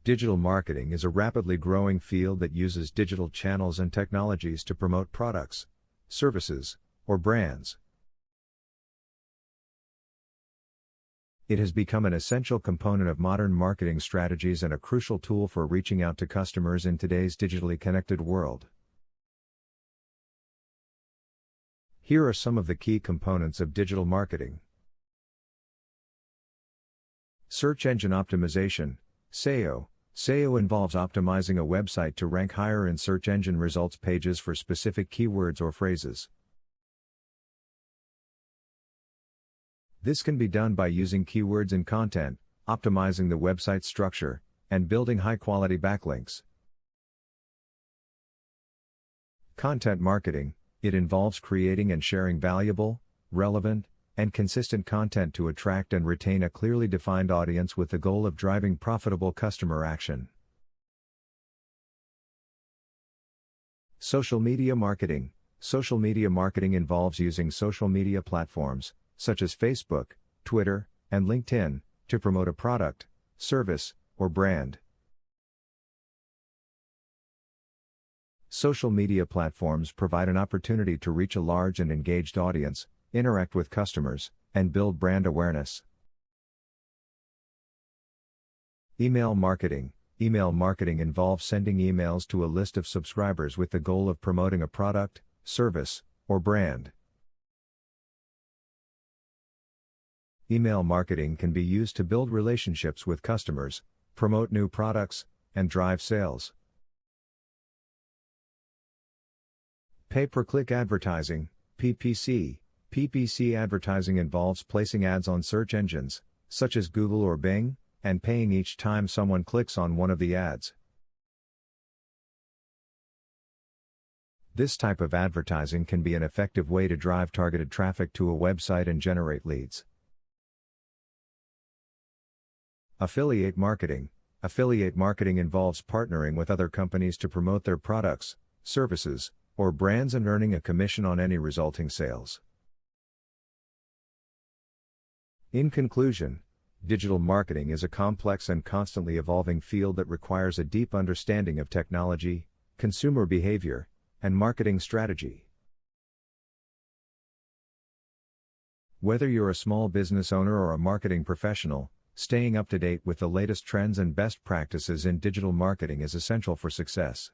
Digital marketing is a rapidly growing field that uses digital channels and technologies to promote products, services, or brands. It has become an essential component of modern marketing strategies and a crucial tool for reaching out to customers in today's digitally connected world. Here are some of the key components of digital marketing. Search engine optimization, SEO. SEO involves optimizing a website to rank higher in search engine results pages for specific keywords or phrases. This can be done by using keywords in content, optimizing the website structure, and building high-quality backlinks. Content marketing. It involves creating and sharing valuable, relevant, and consistent content to attract and retain a clearly defined audience with the goal of driving profitable customer action. Social media marketing. Social media marketing involves using social media platforms, such as Facebook, Twitter, and LinkedIn, to promote a product, service, or brand. Social media platforms provide an opportunity to reach a large and engaged audience, interact with customers, and build brand awareness. Email marketing. Email marketing involves sending emails to a list of subscribers with the goal of promoting a product, service, or brand. Email marketing can be used to build relationships with customers, promote new products, and drive sales. Pay-per-click advertising, PPC. PPC advertising involves placing ads on search engines, such as Google or Bing, and paying each time someone clicks on one of the ads. This type of advertising can be an effective way to drive targeted traffic to a website and generate leads. Affiliate marketing. Affiliate marketing involves partnering with other companies to promote their products, services, or brands and earning a commission on any resulting sales. In conclusion, digital marketing is a complex and constantly evolving field that requires a deep understanding of technology, consumer behavior, and marketing strategy. Whether you're a small business owner or a marketing professional, staying up to date with the latest trends and best practices in digital marketing is essential for success.